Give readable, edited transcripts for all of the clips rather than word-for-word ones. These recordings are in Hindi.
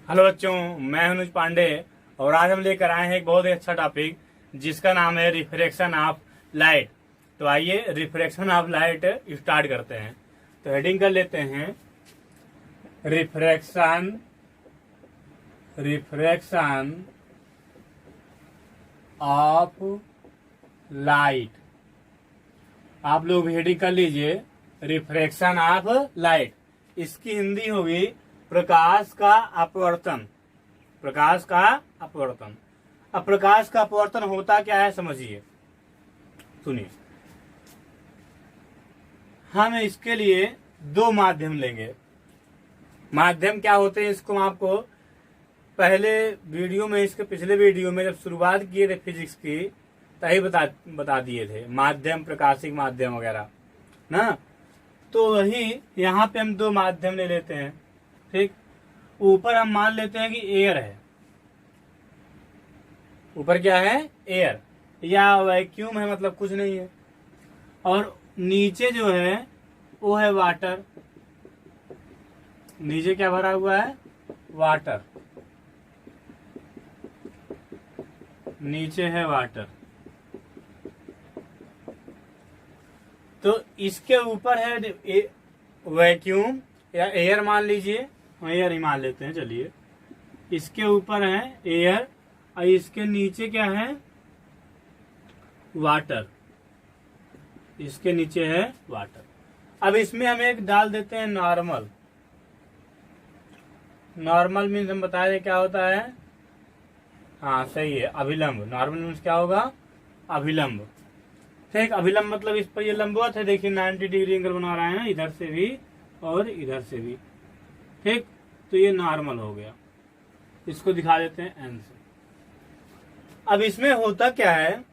हेलो बच्चों, मैं अनुज पांडे और आज हम लेकर आए हैं एक बहुत ही अच्छा टॉपिक जिसका नाम है रिफ्रैक्शन ऑफ लाइट। तो आइए रिफ्रैक्शन ऑफ लाइट स्टार्ट करते हैं। तो हेडिंग कर लेते हैं रिफ्रैक्शन रिफ्रैक्शन ऑफ लाइट। आप लोग हेडिंग कर लीजिए रिफ्रैक्शन ऑफ लाइट। इसकी हिंदी होगी प्रकाश का अपवर्तन। प्रकाश का अपवर्तन। अब प्रकाश का अपवर्तन होता क्या है समझिए, सुनिए। हम इसके लिए दो माध्यम लेंगे। माध्यम क्या होते हैं इसको हम आपको पहले वीडियो में, इसके पिछले वीडियो में जब शुरुआत किए थे फिजिक्स की तभी बता दिए थे, माध्यम, प्रकाशिक माध्यम वगैरह ना। तो वही यहाँ पे हम दो माध्यम ले लेते हैं। ठीक, ऊपर हम मान लेते हैं कि एयर है। ऊपर क्या है? एयर या वैक्यूम है, मतलब कुछ नहीं है। और नीचे जो है वो है वाटर। नीचे क्या भरा हुआ है? वाटर। नीचे है वाटर। तो इसके ऊपर है वैक्यूम या एयर मान लीजिए, एयर ही मान लेते हैं चलिए। इसके ऊपर है एयर और इसके नीचे क्या है? वाटर। इसके नीचे है वाटर। अब इसमें हम एक डाल देते हैं नॉर्मल। नॉर्मल मीन्स हम बता रहे क्या होता है? हाँ सही है, अभिलंब। नॉर्मल मीन्स क्या होगा? अभिलंब। ठीक, अभिलंब मतलब इस पर ये लंबवत है। देखिए 90 डिग्री एंगल बना रहा है ना, इधर से भी और इधर से भी। ठीक, तो ये नॉर्मल हो गया। इसको दिखा देते हैं एन से। अब इसमें होता क्या है,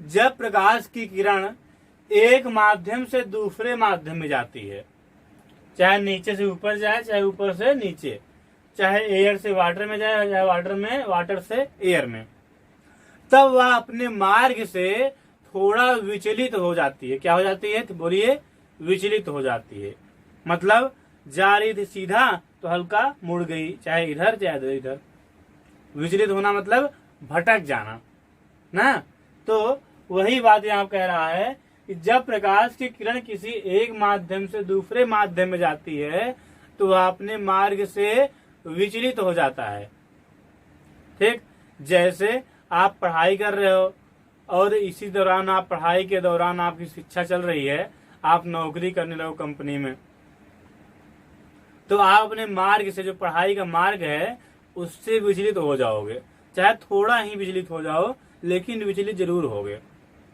जब प्रकाश की किरण एक माध्यम से दूसरे माध्यम में जाती है, चाहे नीचे से ऊपर जाए, चाहे ऊपर से नीचे, चाहे एयर से वाटर में जाए, चाहे वाटर से एयर में, तब वह अपने मार्ग से थोड़ा विचलित हो जाती है। क्या हो जाती है? तो बोलिए, विचलित हो जाती है। मतलब जा रही थी सीधा तो हल्का मुड़ गई, चाहे इधर चाहे इधर। विचलित होना मतलब भटक जाना ना। तो वही बात यहाँ कह रहा है कि जब प्रकाश की किरण किसी एक माध्यम से दूसरे माध्यम में जाती है तो वह अपने मार्ग से विचलित हो जाता है। ठीक, जैसे आप पढ़ाई कर रहे हो और इसी दौरान आप पढ़ाई के दौरान आपकी शिक्षा चल रही है, आप नौकरी करने लगो कंपनी में, तो आप अपने मार्ग से, जो पढ़ाई का मार्ग है, उससे विचलित हो जाओगे। चाहे थोड़ा ही विचलित हो जाओ, लेकिन विचलित जरूर होगे,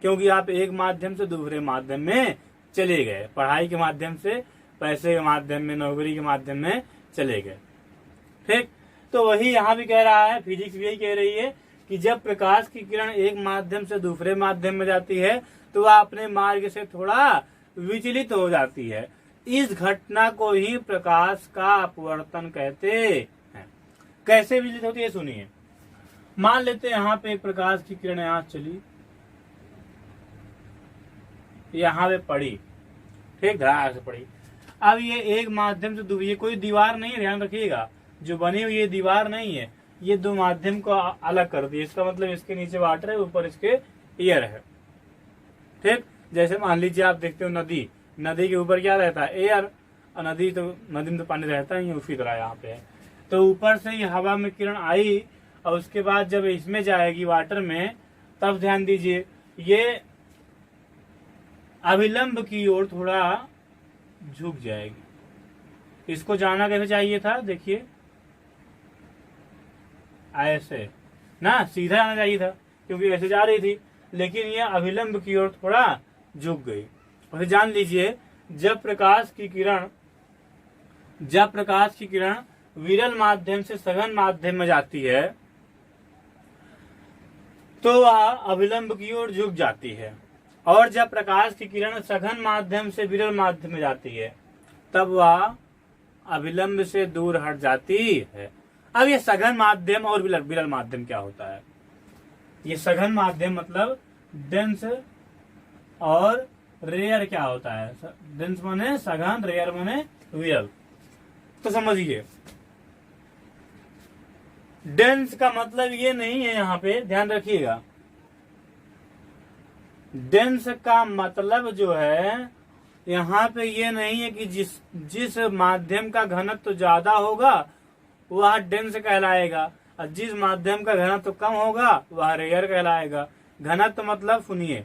क्योंकि आप एक माध्यम से दूसरे माध्यम में चले गए। पढ़ाई के माध्यम से पैसे के माध्यम में, नौकरी के माध्यम में चले गए। ठीक, तो वही यहाँ भी कह रहा है, फिजिक्स भी यही कह रही है कि जब प्रकाश की किरण एक माध्यम से दूसरे माध्यम में जाती है तो वह अपने मार्ग से थोड़ा विचलित हो जाती है। इस घटना को ही प्रकाश का अपवर्तन कहते हैं। कैसे विचलित होती है सुनिए। मान लेते हैं यहाँ पे प्रकाश की किरण यहाँ चली, यहाँ पे पड़ी। ठीक, धड़ाक से पड़ी। अब ये एक माध्यम से दूसरे, ये कोई दीवार नहीं है, ध्यान रखिएगा, जो बनी हुई ये दीवार नहीं है, ये दो माध्यम को अलग कर दिया। इसका मतलब इसके नीचे वाटर है, ऊपर इसके एयर है। ठीक, जैसे मान लीजिए आप देखते हो नदी, नदी के ऊपर क्या रहता है? एयर। और नदी में तो पानी रहता ही है, उसी तरह यहाँ पे है। तो ऊपर से ये हवा में किरण आई और उसके बाद जब इसमें जाएगी वाटर में, तब ध्यान दीजिए ये अभिलंब की ओर थोड़ा झुक जाएगी। इसको जाना कैसे चाहिए था? देखिए ऐसे ना, सीधा आना चाहिए था क्योंकि ऐसे जा रही थी, लेकिन ये अभिलंब की ओर थोड़ा झुक गई। और जान लीजिए जब प्रकाश की किरण विरल माध्यम से सघन माध्यम में जाती है तो वह अभिलंब की ओर झुक जाती है, और जब प्रकाश की किरण सघन माध्यम से विरल माध्यम में जाती है तब वह अभिलंब से दूर हट जाती है। अब ये सघन माध्यम और विरल माध्यम क्या होता है? ये सघन माध्यम मतलब डेंस और रेयर क्या होता है? डेंस माने सघन, रेयर माने विरल। तो समझिए डेंस का मतलब ये नहीं है, यहाँ पे ध्यान रखिएगा। डेंस का मतलब जो है यहाँ पे ये नहीं है कि जिस माध्यम का घनत्व तो ज्यादा होगा वह डेंस कहलाएगा, और जिस माध्यम का घनत्व तो कम होगा वह रेयर कहलाएगा। घनत्व मतलब सुनिए,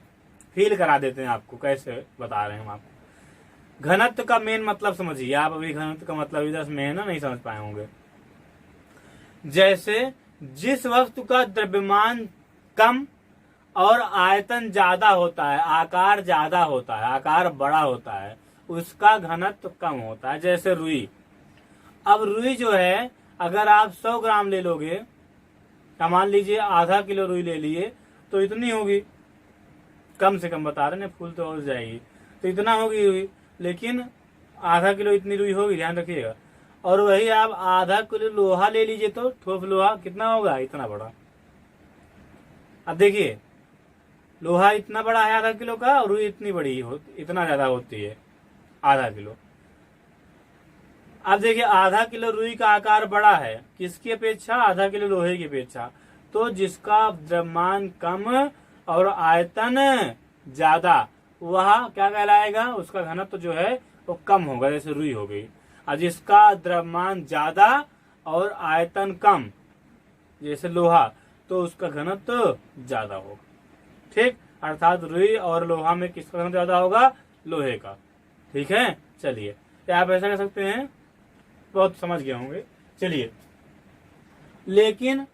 फील करा देते हैं आपको, कैसे बता रहे हैं हम आपको। घनत्व का मेन मतलब समझिए आप, अभी घनत्व का मतलब इधर में है ना, नहीं समझ पाए होंगे। जैसे जिस वस्तु का द्रव्यमान कम और आयतन ज्यादा होता है, आकार ज्यादा होता है, आकार बड़ा होता है, उसका घनत्व कम होता है। जैसे रुई। अब रुई जो है अगर आप 100 ग्राम ले लोगे, मान लीजिए आधा किलो रुई ले लिए, तो इतनी होगी, कम से कम बता रहे ना, फूल तो हो जाएगी, तो इतना होगी रुई। लेकिन आधा किलो इतनी रुई होगी, ध्यान रखिएगा। और वही आप आधा किलो लोहा ले लीजिए तो ठोस लोहा कितना होगा, इतना बड़ा। अब देखिए लोहा इतना बड़ा है आधा किलो का, और रुई इतनी बड़ी इतना ज्यादा होती है आधा किलो। अब देखिए आधा किलो रुई का आकार बड़ा है किसकी अपेक्षा, आधा किलो लोहे की अपेक्षा। तो जिसका द्रव्यमान कम और आयतन ज्यादा वह क्या कहलाएगा, उसका घनत्व जो है वो कम होगा, जैसे रुई हो गई। और जिसका द्रव्यमान ज्यादा और आयतन कम जैसे लोहा, तो उसका घनत्व ज्यादा होगा। ठीक, अर्थात रुई और लोहा में किसका घनत्व ज्यादा होगा, लोहे का। ठीक है, चलिए क्या आप ऐसा कर सकते हैं, बहुत समझ गए होंगे। चलिए, लेकिन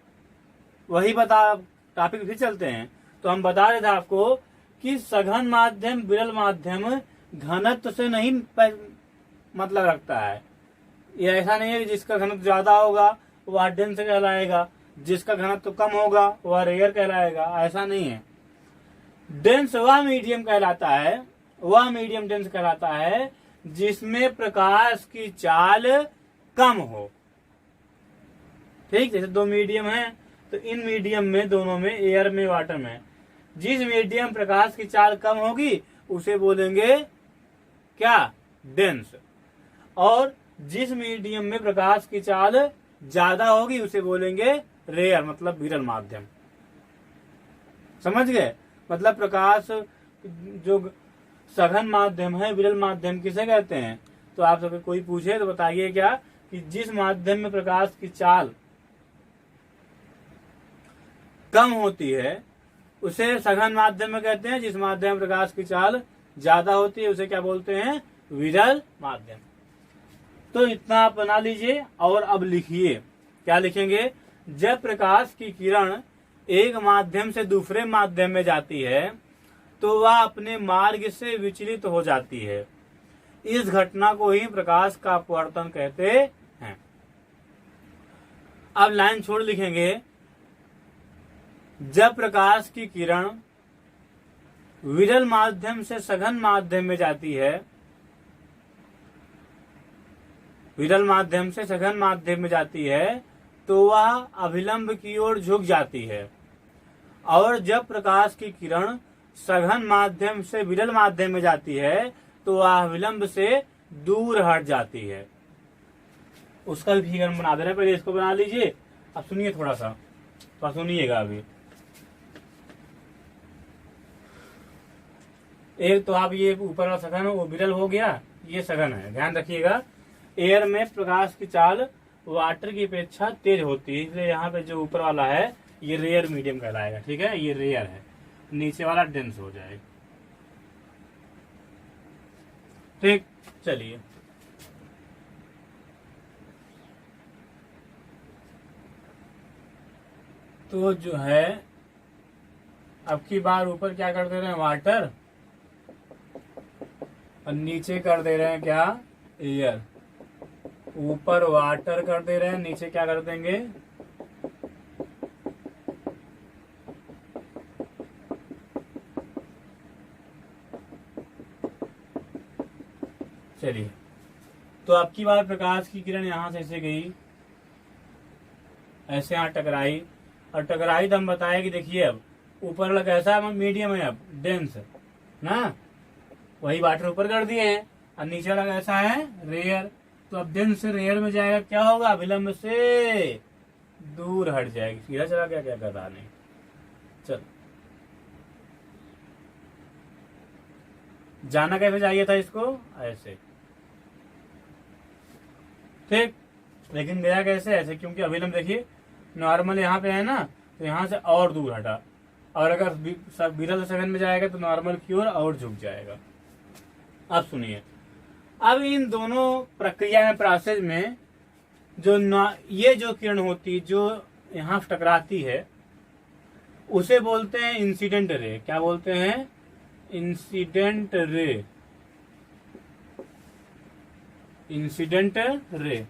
वही टॉपिक फिर चलते हैं। तो हम बता रहे थे आपको कि सघन माध्यम विरल माध्यम घनत्व से नहीं मतलब रखता है। ये ऐसा नहीं है कि जिसका घनत्व ज्यादा होगा वह डेंस कहलाएगा, जिसका घनत्व कम होगा वह रेयर कहलाएगा, ऐसा नहीं है। डेंस वह मीडियम कहलाता है, वह मीडियम डेंस कहलाता है जिसमें प्रकाश की चाल कम हो। ठीक, जैसे दो मीडियम है, तो इन मीडियम में, दोनों में, एयर में वाटर में, जिस मीडियम प्रकाश की चाल कम होगी उसे बोलेंगे क्या, डेंस। और जिस मीडियम में प्रकाश की चाल ज्यादा होगी उसे बोलेंगे रेयर, मतलब विरल माध्यम। समझ गए, मतलब प्रकाश जो सघन माध्यम है, विरल माध्यम किसे कहते हैं। तो आप सबको कोई पूछे तो बताइए क्या, कि जिस माध्यम में प्रकाश की चाल कम होती है उसे सघन माध्यम में कहते हैं, जिस माध्यम में प्रकाश की चाल ज्यादा होती है उसे क्या बोलते हैं, विरल माध्यम। तो इतना आप बना लीजिए। और अब लिखिए, क्या लिखेंगे, जब प्रकाश की किरण एक माध्यम से दूसरे माध्यम में जाती है तो वह अपने मार्ग से विचलित हो जाती है। इस घटना को ही प्रकाश का अपवर्तन कहते हैं। अब लाइन छोड़ लिखेंगे, जब प्रकाश की किरण विरल माध्यम से सघन माध्यम में जाती है, विरल माध्यम से सघन माध्यम में जाती है तो वह अभिलंब की ओर झुक जाती है। और जब प्रकाश की किरण सघन माध्यम से विरल माध्यम में जाती है तो वह विलंब से दूर हट जाती है। उसका भी फिगर बना दे रहे हैं, पहले इसको बना लीजिए। अब सुनिए थोड़ा सा, तो सुनिएगा अभी। एक तो आप ये ऊपर वाला सघन वो विरल हो गया, ये सघन है, ध्यान रखिएगा। एयर में प्रकाश की चाल वाटर की अपेक्षा तेज होती है, इसलिए यहाँ पे जो ऊपर वाला है ये रेयर मीडियम कहलाएगा। ठीक है, ये रेयर है, नीचे वाला डेंस हो जाएगा। ठीक, चलिए तो जो है अब की बार ऊपर क्या कर दे रहे हैं, वाटर, और नीचे कर दे रहे हैं क्या, एयर। ऊपर वाटर कर दे रहे हैं, नीचे क्या कर देंगे, चलिए। तो अब की बार प्रकाश की किरण यहां से ऐसे गई, ऐसे यहाँ टकराई, और टकराई तो हम बताए कि देखिए अब ऊपर वाला कैसा मीडियम है, अब डेंस ना, वही वाटर ऊपर कर दिए हैं, और नीचे वाला कैसा है, रेयर। तो अब डेंस से रेयर में जाएगा, क्या होगा, विलंब से दूर हट जाएगी। सीधा चला गया, क्या पता नहीं। चल, जाना कैसे चाहिए था इसको, ऐसे, ठीक। लेकिन गया कैसे, ऐसे, क्योंकि अभिलंब देखिए नॉर्मल यहाँ पे है ना, तो यहाँ से और दूर हटा, और अगर विरल सेकंड में जाएगा तो नॉर्मल की ओर और झुक जाएगा। अब सुनिए, अब इन दोनों प्रक्रिया में, प्रोसेस में जो ये जो किरण होती जो यहाँ टकराती है उसे बोलते हैं इंसिडेंट रे। क्या बोलते हैं, इंसिडेंट रे, इंसिडेंट रे।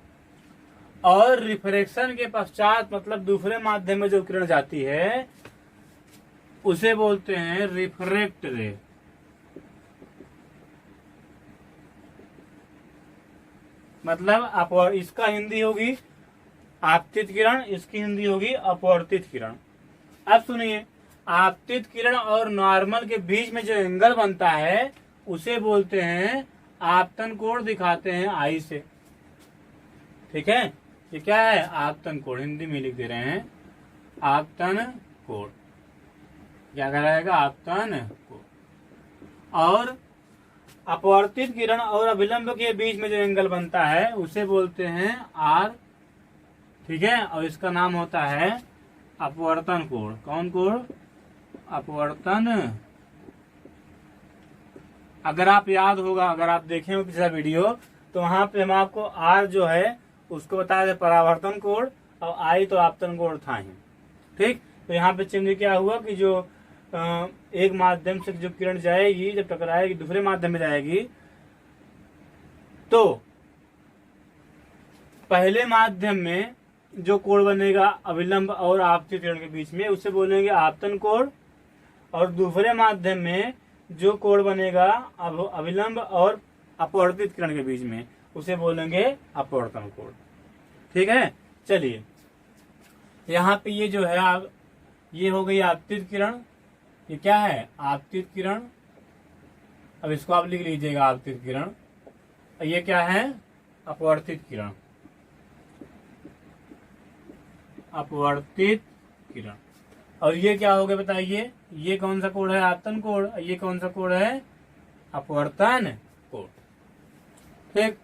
और रिफ्रैक्शन के पश्चात, मतलब दूसरे माध्यम में जो किरण जाती है उसे बोलते हैं रिफ्रैक्ट रे। मतलब इसका हिंदी होगी आपतित किरण, इसकी हिंदी होगी अपवर्तित किरण। अब सुनिए, आपतित किरण और नॉर्मल के बीच में जो एंगल बनता है उसे बोलते हैं आपतन कोण, दिखाते हैं आई से। ठीक है, ये क्या है, आपतन कोण, हिंदी में लिख दे रहे हैं आपतन कोण। क्या कहलाएगा, आपतन कोण। और अपवर्तित किरण और अभिलंब के बीच में जो एंगल बनता है उसे बोलते हैं आर। ठीक है, और इसका नाम होता है अपवर्तन कोण। कौन कोण, अपवर्तन। अगर आप याद होगा, अगर आप देखें हो पिछला वीडियो, तो वहां पे हम आपको आर जो है उसको बताया था परावर्तन कोण, और आई तो आपतन कोण था ही। ठीक, तो यहाँ पे चिन्ह क्या हुआ कि जो एक माध्यम से जो किरण जाएगी, जब टकराएगी दूसरे माध्यम में जाएगी, तो पहले माध्यम में जो कोण बनेगा अभिलंब और आपतित किरण के बीच में उसे बोलेंगे आपतन कोण, और दूसरे माध्यम में जो कोण बनेगा अभिलंब और अपवर्तित किरण के बीच में उसे बोलेंगे अपवर्तन कोण। ठीक है, चलिए यहाँ पे ये जो है ये हो गई आपतित किरण। ये क्या है, आपतित किरण। अब इसको आप लिख लीजिएगा, आपतित किरण। ये क्या है, अपवर्तित किरण, अपवर्तित किरण। और ये क्या हो गया बताइए, ये कौन सा कोण है, आपतन कोण। ये कौन सा कोण है, अपवर्तन कोण। ठीक,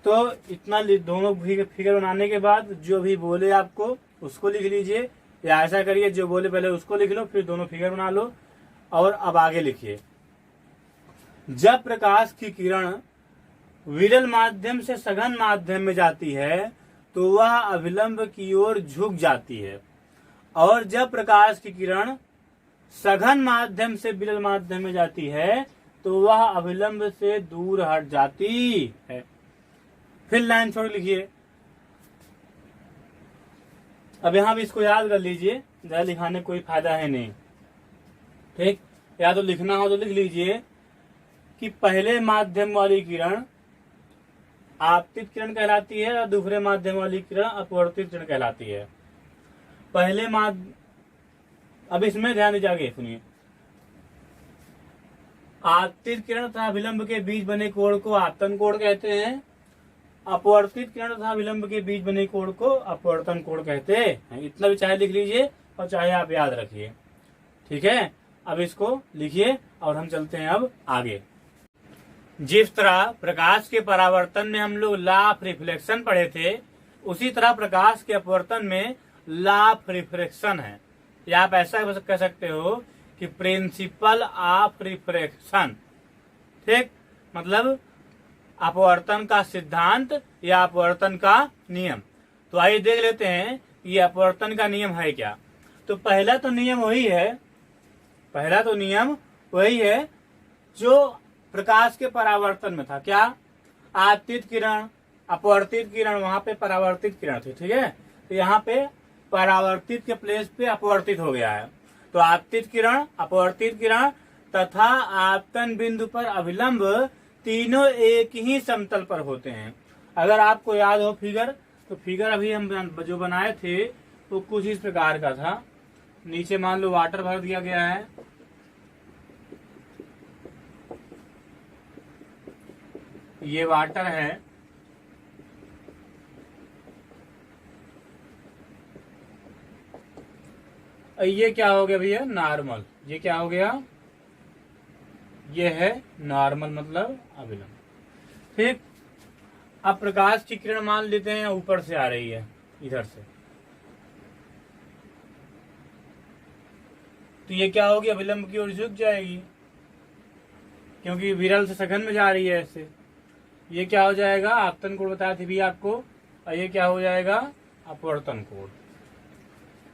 तो इतना दोनों फिगर बनाने के बाद जो भी बोले आपको उसको लिख लीजिए, या ऐसा करिए जो बोले पहले उसको लिख लो, फिर दोनों फिगर बना लो। और अब आगे लिखिए, जब प्रकाश की किरण विरल माध्यम से सघन माध्यम में जाती है तो वह अभिलंब की ओर झुक जाती है, और जब प्रकाश की किरण सघन माध्यम से विरल माध्यम में जाती है तो वह अभिलंब से दूर हट जाती है। फिर लाइन छोड़ लिखिए। अब यहां भी इसको याद कर लीजिए, ज्यादा लिखाने कोई फायदा है नहीं। ठीक, या तो लिखना हो तो लिख लीजिए कि पहले माध्यम वाली किरण आपतित किरण कहलाती है और दूसरे माध्यम वाली किरण अपवर्तित किरण कहलाती है। पहले अब इसमें ध्यान दीजिए, आगे सुनिए। आपतित किरण तथा अभिलंब के बीच बने कोण को आपतन कोण कहते हैं, अपवर्तित किरण तथा विलंब के बीच बने कोण को अपवर्तन कोण कहते हैं। इतना भी चाहे लिख लीजिए और चाहे आप याद रखिए। ठीक है, अब इसको लिखिए और हम चलते हैं अब आगे। जिस तरह प्रकाश के परावर्तन में हम लोग लॉ ऑफ रिफ्लेक्शन पढ़े थे, उसी तरह प्रकाश के अपवर्तन में लॉ ऑफ रिफ्रैक्शन है, या आप ऐसा कह सकते हो कि प्रिंसिपल ऑफ रिफ्रैक्शन। ठीक, मतलब अपवर्तन का सिद्धांत या अपवर्तन का नियम। तो आइए देख लेते हैं ये अपवर्तन का नियम है क्या। तो पहला तो नियम वही है जो प्रकाश के परावर्तन में था। क्या, आपतित किरण, अपवर्तित किरण, वहां पे परावर्तित किरण थी। ठीक है, तो यहाँ पे परावर्तित के प्लेस पे अपवर्तित हो गया है। तो आपतित किरण, अपवर्तित किरण तथा आपतन बिंदु पर अभिलंब तीनों एक ही समतल पर होते हैं। अगर आपको याद हो फिगर, तो फिगर अभी हम जो बनाए थे तो कुछ इस प्रकार का था। नीचे मान लो वाटर भर दिया गया है, ये वाटर है, ये क्या हो गया भैया, नॉर्मल। ये क्या हो गया, ये है नॉर्मल मतलब अभिलंब। ठीक, अब प्रकाश की किरण मान लेते हैं ऊपर से आ रही है, इधर से, तो ये क्या होगी, अभिलंब की ओर झुक जाएगी, क्योंकि विरल से सघन में जा रही है ऐसे। ये क्या हो जाएगा, आपतन कोण बताया थी भी आपको, और ये क्या हो जाएगा, अपवर्तन कोण।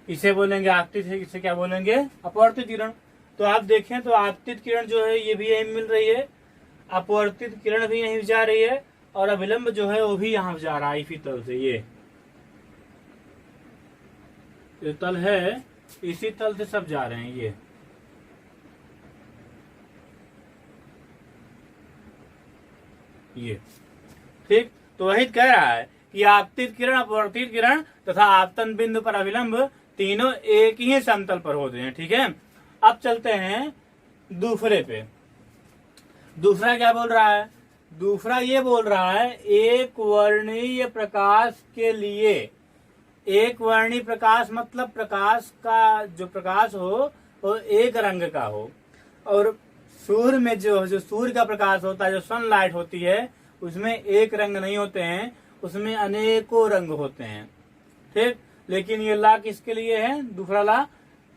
इसे बोलेंगे आपतित, इसे क्या बोलेंगे, अपवर्तित किरण। तो आप देखें तो आपतित किरण जो है ये भी यही मिल रही है, अपवर्तित किरण भी यहीं जा रही है, और अभिलंब जो है वो भी यहाँ जा रहा है इसी तल से। ये जो तल है इसी तल से सब जा रहे हैं ये। ठीक, तो वही कह रहा है कि आपतित किरण, अपवर्तित किरण तथा आपतन बिंदु पर अभिलंब तीनों एक ही समतल पर होते हैं। ठीक है, अब चलते हैं दूसरे पे। दूसरा क्या बोल रहा है, दूसरा ये बोल रहा है एक वर्णीय प्रकाश के लिए, एक वर्णीय प्रकाश मतलब प्रकाश का जो प्रकाश हो वो एक रंग का हो, और सूर्य में जो सूर्य का प्रकाश होता है, जो सनलाइट होती है, उसमें एक रंग नहीं होते हैं, उसमें अनेकों रंग होते हैं। ठीक, लेकिन ये ला किसके लिए है, दूसरा ला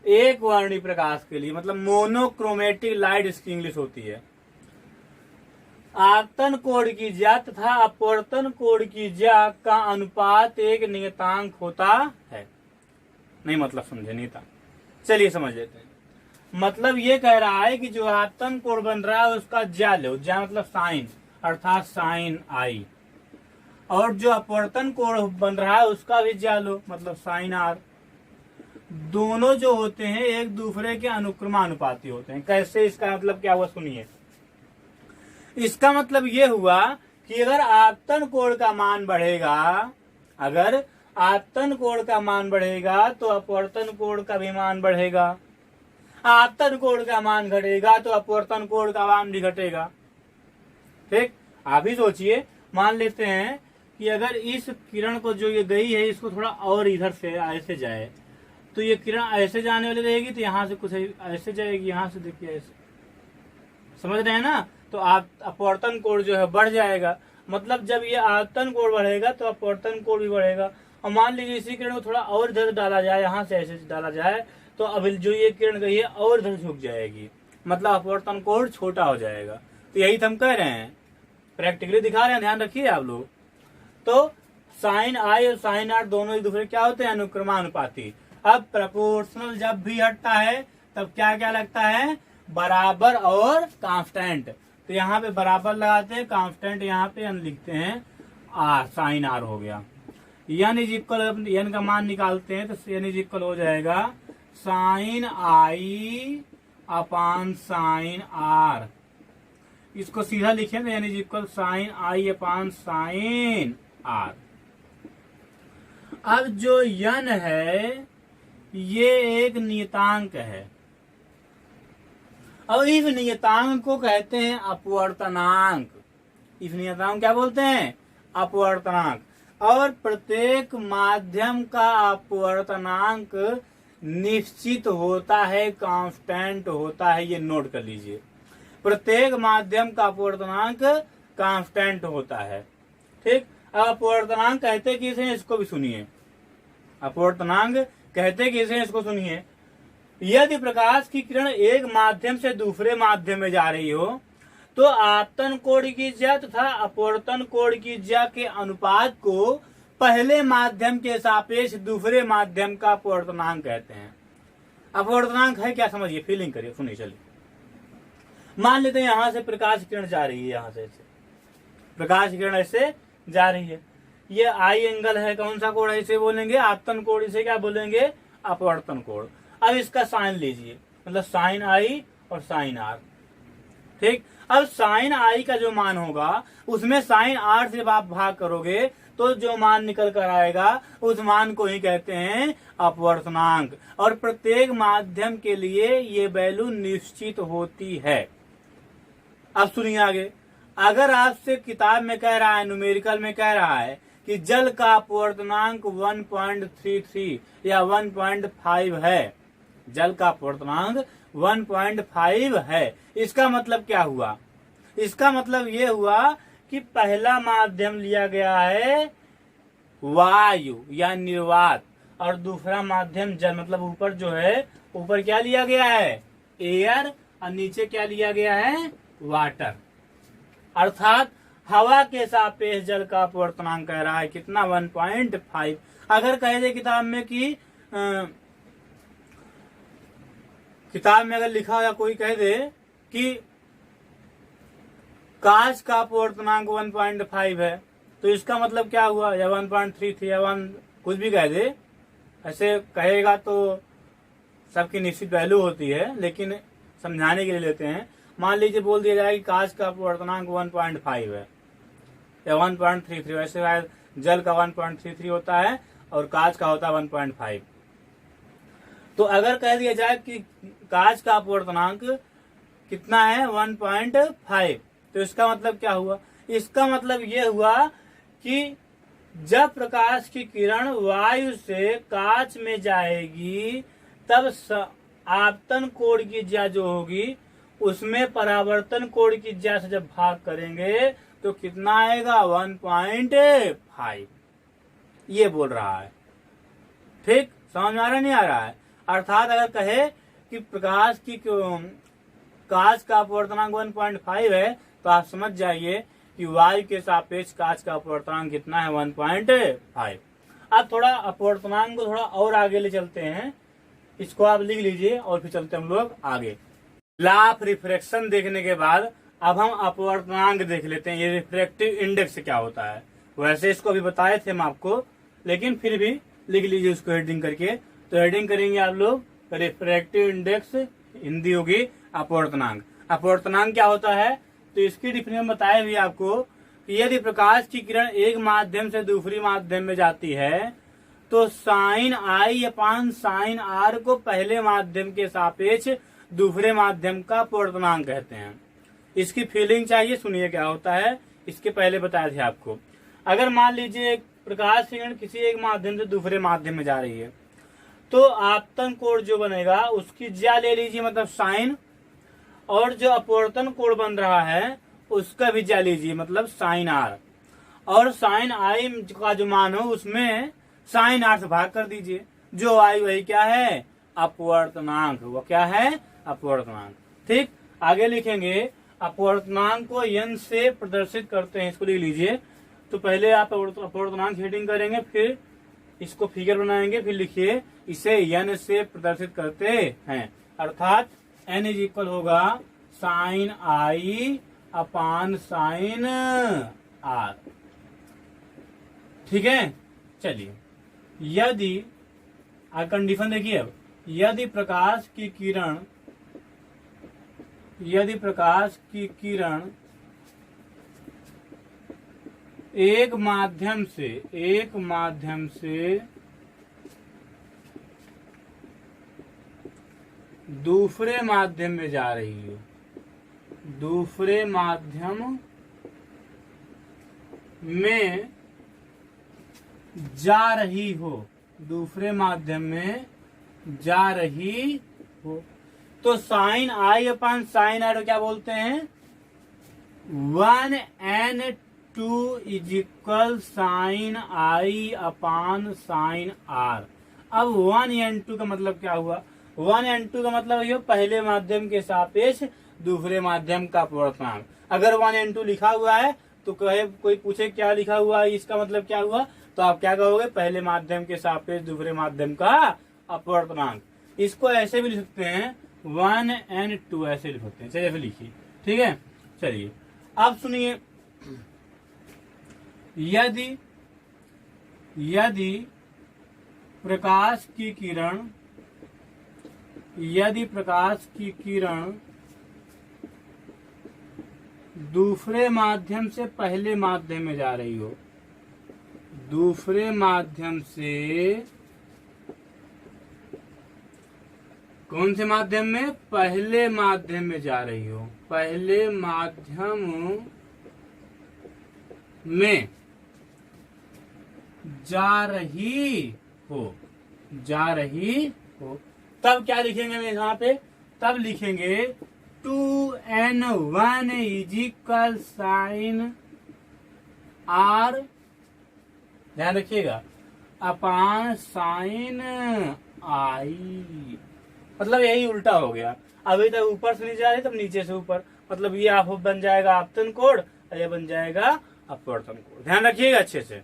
एक वर्णीय प्रकाश के लिए, मतलब मोनोक्रोमेटिक लाइट इसकी इंग्लिश होती है। आपतन कोण की ज्या तथा अपवर्तन कोण की ज्या का अनुपात एक नियतांक होता है। नहीं मतलब समझे, नियतांक, चलिए समझ लेते हैं। मतलब ये कह रहा है कि जो आपतन कोण बन रहा है उसका ज्या लो, ज्या मतलब साइन, अर्थात साइन आई, और जो अपवर्तन कोण बन रहा है उसका भी ज्या लो, मतलब साइन आर। दोनों जो होते हैं एक दूसरे के अनुक्रमानुपाती होते हैं। कैसे, इसका मतलब क्या हुआ सुनिए। इसका मतलब ये हुआ कि अगर आपतन कोण का मान बढ़ेगा, अगर आपतन कोण का मान बढ़ेगा तो अपवर्तन कोण का भी मान बढ़ेगा, आपतन कोण का मान घटेगा तो अपवर्तन कोण का मान भी घटेगा। ठीक, आप ही सोचिए, मान लेते हैं कि अगर इस किरण को जो ये गई है इसको थोड़ा और इधर से ऐसे जाए, तो ये किरण ऐसे जाने वाली रहेगी, तो यहाँ से कुछ ऐसे जाएगी, यहाँ से देखिए ऐसे, समझ रहे हैं ना। तो आप अपवर्तन कोण जो है बढ़ जाएगा, मतलब जब ये आपतन कोण बढ़ेगा तो अपवर्तन कोण भी बढ़ेगा। और मान लीजिए इसी किरण को थोड़ा और इधर डाला जाए, यहाँ से ऐसे डाला जाए, तो अब जो ये किरण गई है और इधर झुक जाएगी, मतलब अपवर्तन कोण छोटा हो जाएगा। तो यही तो हम कह रहे हैं, प्रैक्टिकली दिखा रहे हैं, ध्यान रखिए आप लोग। तो साइन आई और साइन आर दोनों एक दूसरे क्या होते हैं, अनुक्रमानुपाती। अब प्रपोर्शनल जब भी हटता है तब क्या क्या लगता है, बराबर और कांस्टेंट। तो यहाँ पे बराबर लगाते हैं, कांस्टेंट यहाँ पे लिखते हैं आर, साइन आर हो गया। एन इज इक्वल, एन का मान निकालते हैं तो एन इज इक्वल हो जाएगा sine i upon sine r. इसको सीधा लिखे तो n is equal sine i upon sine r. अब जो यन है ये एक नियतांक है, और इस नियतांक को कहते हैं अपवर्तनांक। इस नियतांक क्या बोलते हैं, अपवर्तनांक। और प्रत्येक माध्यम का अपवर्तनांक निश्चित होता है, कांस्टेंट होता है, ये नोट कर लीजिए। प्रत्येक माध्यम का अपवर्तनांक कांस्टेंट होता है। ठीक, अब अपवर्तनांक कहते किसे हैं, इसको भी सुनिए। अपवर्तनांक कहते किसे हैं, इसको सुनिए। यदि प्रकाश की किरण एक माध्यम से दूसरे माध्यम में जा रही हो तो आपतन कोण की ज्या तथा अपवर्तन कोण की ज्या के अनुपात को पहले माध्यम के सापेक्ष दूसरे माध्यम का अपवर्तनांक कहते हैं। अपवर्तनांक है क्या, समझिए, फीलिंग करिए, सुनिए। चलिए मान लेते हैं यहां से प्रकाश किरण जा रही है, यहां से ऐसे प्रकाश किरण ऐसे जा रही है, ये आई एंगल है, कौन सा कोण है, इसे बोलेंगे आपतन कोण, इसे क्या बोलेंगे, अपवर्तन कोण। अब इसका साइन लीजिए, मतलब साइन आई और साइन आर। ठीक, अब साइन आई का जो मान होगा उसमें साइन आर से आप भाग करोगे तो जो मान निकल कर आएगा उस मान को ही कहते हैं अपवर्तनांक। और प्रत्येक माध्यम के लिए ये वैल्यू निश्चित होती है। अब सुनिए आगे, अगर आपसे किताब में कह रहा है, न्यूमेरिकल में कह रहा है कि जल का अपवर्तनांक 1.33 या 1.5 है, जल का अपवर्तनांक 1.5 है। इसका मतलब क्या हुआ? इसका मतलब ये हुआ कि पहला माध्यम लिया गया है वायु या निर्वात, और दूसरा माध्यम जल, मतलब ऊपर जो है, ऊपर क्या लिया गया है? एयर, और नीचे क्या लिया गया है? वाटर। अर्थात हवा के सापेक्ष जल का अपवर्तनांक कह रहा है कितना? 1.5। अगर कह दे किताब में कि किताब में अगर लिखा या कोई कह दे कि कांच का अपवर्तनांक 1.5 है, तो इसका मतलब क्या हुआ? या 1.33 या 1 कुछ भी कह दे, ऐसे कहेगा तो सबकी निश्चित वैल्यू होती है, लेकिन समझाने के लिए लेते हैं। मान लीजिए बोल दिया जाए कि कांच का अपवर्तनांक 1.5 है या 1.33, वैसे जल का 1.33 होता है और कांच का होता है 1.5। तो अगर कह दिया जाए कि कांच का अपवर्तनांक कितना है? 1.5, तो इसका मतलब क्या हुआ? इसका मतलब ये हुआ कि जब प्रकाश की किरण वायु से कांच में जाएगी, तब आपतन कोण की ज्या जो होगी उसमें परावर्तन कोण की ज्या से जब भाग करेंगे तो कितना आएगा? 1.5। ये बोल रहा है। ठीक, समझ में आ रहा नहीं आ रहा है? अर्थात अगर कहे कि प्रकाश की कांच का अपवर्तनांक 1.5 है, तो आप समझ जाइए कि वायु के सापेक्ष कांच का अपवर्तनांक कितना है? 1.5। अब थोड़ा अपवर्तनांक को थोड़ा और आगे ले चलते हैं, इसको आप लिख लीजिए और फिर चलते हम लोग आगे। लॉ ऑफ रिफ्रैक्शन देखने के बाद अब हम अपवर्तनांक देख लेते हैं, ये रिफ्रैक्टिव इंडेक्स क्या होता है। वैसे इसको अभी बताए थे हम आपको, लेकिन फिर भी लिख लीजिए उसको हेडिंग करके। तो हेडिंग करेंगे आप लोग रिफ्रैक्टिव इंडेक्स, हिंदी होगी अपवर्तनांक। अपवर्तनांक क्या होता है? तो इसकी डिफिनेशन बताए भी आपको कि यदि प्रकाश की किरण एक माध्यम से दूसरी माध्यम में जाती है तो sine i upon sine r को पहले माध्यम के सापेक्ष दूसरे माध्यम का अपवर्तनांक कहते हैं। इसकी फीलिंग चाहिए, सुनिए क्या होता है। इसके पहले बताए थे आपको। अगर मान लीजिए प्रकाश की किरण किसी एक माध्यम से दूसरे माध्यम में जा रही है, तो आपतन कोण जो बनेगा उसकी ज्या ले लीजिए, मतलब साइन, और जो अपवर्तन कोण बन रहा है उसका भी ज्या लीजिए, मतलब साइन आर, और साइन आई का जो मान हो उसमें साइन आर से भाग कर दीजिए। जो आई वही क्या है? अपवर्तनांक। वो क्या है? अपवर्तनांक। ठीक, आगे लिखेंगे अपवर्तनांक को n से प्रदर्शित करते हैं, इसको लिख लीजिए। तो पहले आप अपवर्तनांक हेडिंग करेंगे, फिर इसको फिगर बनाएंगे, फिर लिखिए इसे n से प्रदर्शित करते हैं। अर्थात n इज इक्वल होगा sine i upon sine r. ठीक है, चलिए। यदि कंडीशन देखिए, अब यदि प्रकाश की किरण एक माध्यम से दूसरे माध्यम में जा रही है, दूसरे माध्यम में जा रही हो, दूसरे माध्यम में जा रही हो, तो sine i upon sine r क्या बोलते हैं? 1n2 is equal sine i upon sine r. अब 1n2 का मतलब क्या हुआ? 1n2 का मतलब ये पहले माध्यम के सापेक्ष दूसरे माध्यम का अपवर्तनांक। अगर 1n2 लिखा हुआ है तो कहे कोई पूछे क्या लिखा हुआ है, इसका मतलब क्या हुआ, तो आप क्या कहोगे? पहले माध्यम के सापेक्ष दूसरे माध्यम का अपवर्तनांक। इसको ऐसे भी लिख सकते हैं 1n2, ऐसे लिख सकते हैं। चलिए फिर लिखिए। ठीक है, चलिए अब सुनिए। यदि प्रकाश की किरण दूसरे माध्यम से पहले माध्यम में जा रही हो, दूसरे माध्यम से कौन से माध्यम में? पहले माध्यम में जा रही हो, पहले माध्यम में जा रही हो, तब क्या लिखेंगे हम यहाँ पे, तब लिखेंगे 2n1 is equal sine are, ध्यान रखिएगा, अपान साइन आई। मतलब यही उल्टा हो गया, अभी तक ऊपर से नीचे आ रही तब नीचे से ऊपर, मतलब ये आप बन जाएगा आपतन कोण और ये बन जाएगा अपवर्तन कोण। ध्यान रखिएगा अच्छे से।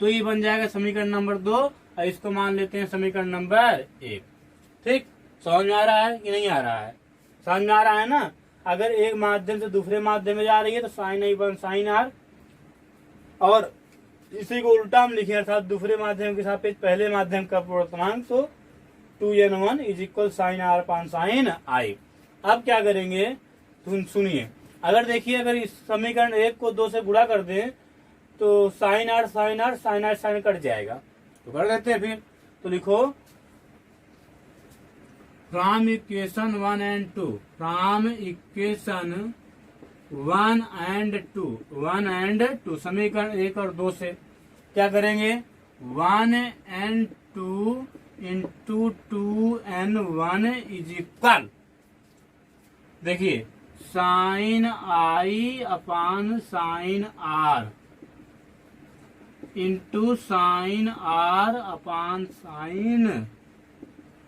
तो ये बन जाएगा समीकरण नंबर 2 और इसको मान लेते हैं समीकरण नंबर 1। ठीक, समझ में आ रहा है कि नहीं आ रहा है? समझ में आ रहा है ना। अगर एक माध्यम से दूसरे माध्यम में जा रही है तो साइन आई बन साइन आर, और इसी को उल्टा हम लिखे अर्थात दूसरे माध्यम के सापेक्ष पहले माध्यम का अपवर्तनांक, तो 2n1 is equal sine r upon sine i. अब क्या करेंगे सुनिए, अगर देखिए अगर इस समीकरण 1 को 2 से गुणा कर दें तो sine r sine r sine r sine cut जाएगा, तो कर देते हैं फिर। तो लिखो from equation 1 and 2, from equation 1 and 2 समीकरण 1 और 2 से क्या करेंगे 1 and 2 into 2n1 is equal, देखिए sine i upon sine r into sine r upon sine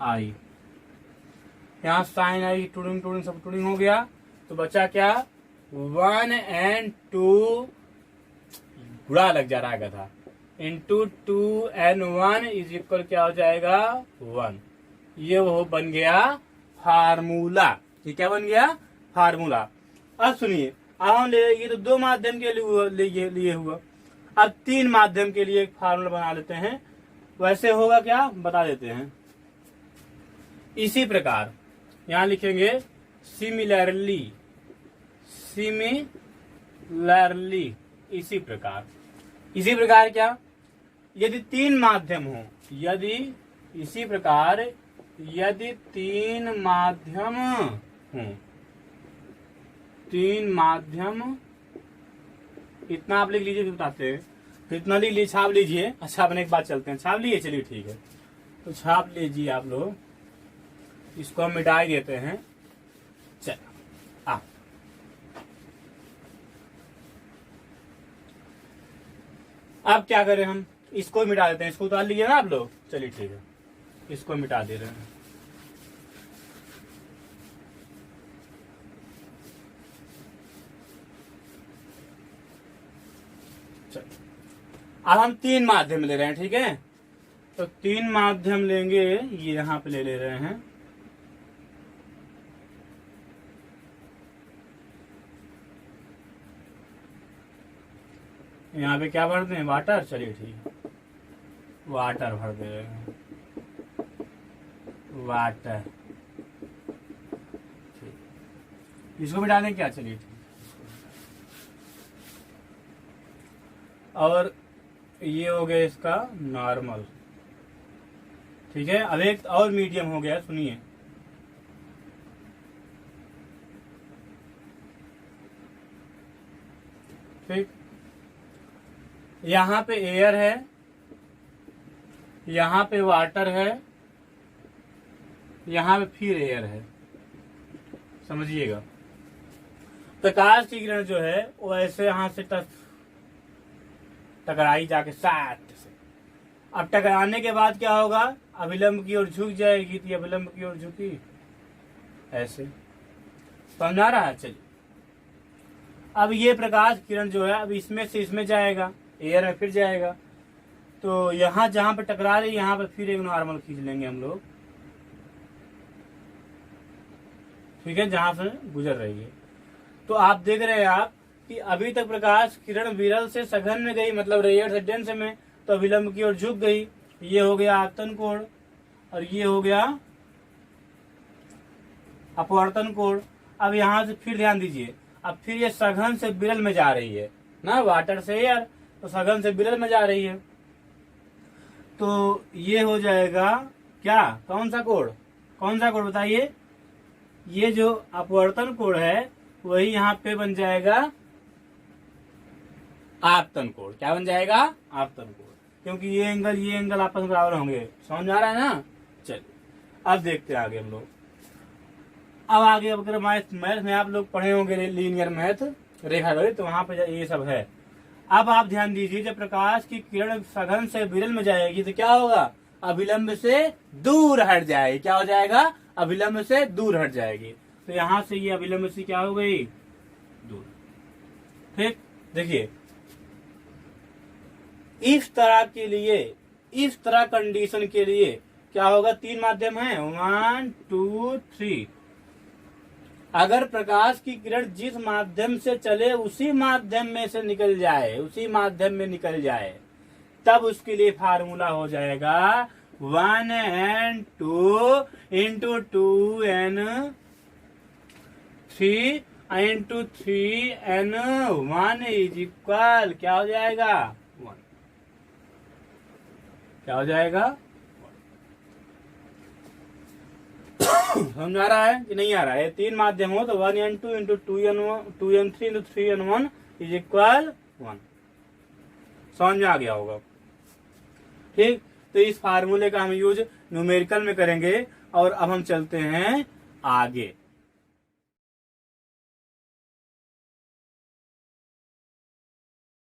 i. यहाँ साइन आई टूडिंग सब टूडिंग हो गया, तो बचा क्या 1 एंड 2 बुरा लग जा रहा था इंटू 2n1 इज इक्वल क्या हो जाएगा 1। ये वो बन गया फार्मूला। ये क्या बन गया फार्मूला। अब सुनिए, अब हम ये तो 2 माध्यम के लिए हुआ, अब 3 माध्यम के लिए एक फार्मूला बना लेते हैं। वैसे होगा क्या बता देते हैं। इसी प्रकार यहां लिखेंगे सिमिलरली, इसी प्रकार क्या, यदि 3 माध्यम हो, यदि 3 माध्यम हो, 3 माध्यम, इतना आप लिख लीजिए फिर बताते हैं, फिर इतना लिख लीजिए, छाप लीजिए। अच्छा अपने एक बात चलते हैं, छाप लीजिए, चलिए ठीक है, तो छाप लीजिए आप लोग, इसको हम मिटा देते हैं। चल अब क्या करें हम, इसको मिटा देते हैं, इसको उतार लीजिए ना आप लोग, चलिए ठीक है, इसको मिटा दे रहे हैं। चल अब हम 3 माध्यम ले रहे हैं, ठीक है, तो 3 माध्यम लेंगे, ये यहां पे ले रहे हैं। यहाँ पे क्या भरते हैं वाटर, चलिए ठीक है, वाटर भर दे रहे हैं, वाटर, इसको मिटा दें क्या, चलिए ठीक। और ये हो गया इसका नॉर्मल, ठीक है। अब एक और मीडियम हो गया, सुनिए, ठीक, यहाँ पे एयर है, यहाँ पे वाटर है, यहाँ पे फिर एयर है, समझिएगा। प्रकाश की किरण जो है वो ऐसे यहाँ से टकराई जाके साथ से, अब टकराने के बाद क्या होगा, अभिलंब की ओर झुक जाएगी, तो अभिलंब की ओर झुकी ऐसे, समझा रहा है। चलिए अब ये प्रकाश किरण जो है अब इसमें से इसमें जाएगा, एयर में फिर जाएगा, तो यहाँ जहां पे टकरा रही यहाँ पे फिर एक नॉर्मल खींच लेंगे हम लोग, ठीक है, जहां से गुजर रही है। तो आप देख रहे हैं आप कि अभी तक प्रकाश किरण विरल से सघन में गई, मतलब रेयर से डेंस में, तो अभिलंब की ओर झुक गई, ये हो गया आपतन कोण और ये हो गया अपवर्तन कोण। अब यहाँ से फिर ध्यान दीजिए, अब फिर ये सघन से विरल में जा रही है ना, वाटर से एयर, तो सघन से विरल में जा रही है, तो ये हो जाएगा क्या, कौन सा कोण बताइए, ये जो अपवर्तन कोण है वही यहाँ पे बन जाएगा आपतन कोण। क्या बन जाएगा, आपतन कोण, क्योंकि ये एंगल आपस में बराबर होंगे, समझ में आ रहा है ना। चलिए अब देखते हैं आगे हम लोग। अब आगे अगर मैथ में आप लोग पढ़े होंगे लीनियर मैथ, रेखागणित, तो वहां पे ये सब है। अब आप ध्यान दीजिए, जब प्रकाश की किरण सघन से विरल में जाएगी तो क्या होगा? अभिलंब से दूर हट जाएगी। क्या हो जाएगा? अभिलंब से दूर हट जाएगी। तो यहां से ये अभिलंब से क्या हो गई? दूर। ठीक, देखिए इस तरह के लिए, इस तरह कंडीशन के लिए क्या होगा? 3 माध्यम है, 1 2 3। अगर प्रकाश की किरण जिस माध्यम से चले उसी माध्यम में से निकल जाए, उसी माध्यम में निकल जाए, तब उसके लिए फार्मूला हो जाएगा 1n2 into 2n3 into 3n1 is equal, क्या हो जाएगा? 1। क्या हो जाएगा? समझ आ रहा है कि नहीं आ रहा है? 3 माध्यम हो तो 1n2 into 2n3 into 3n1 is equal 1। समझ में आ गया होगा? ठीक, तो इस फार्मूले का हम यूज न्यूमेरिकल में करेंगे। और अब हम चलते हैं आगे।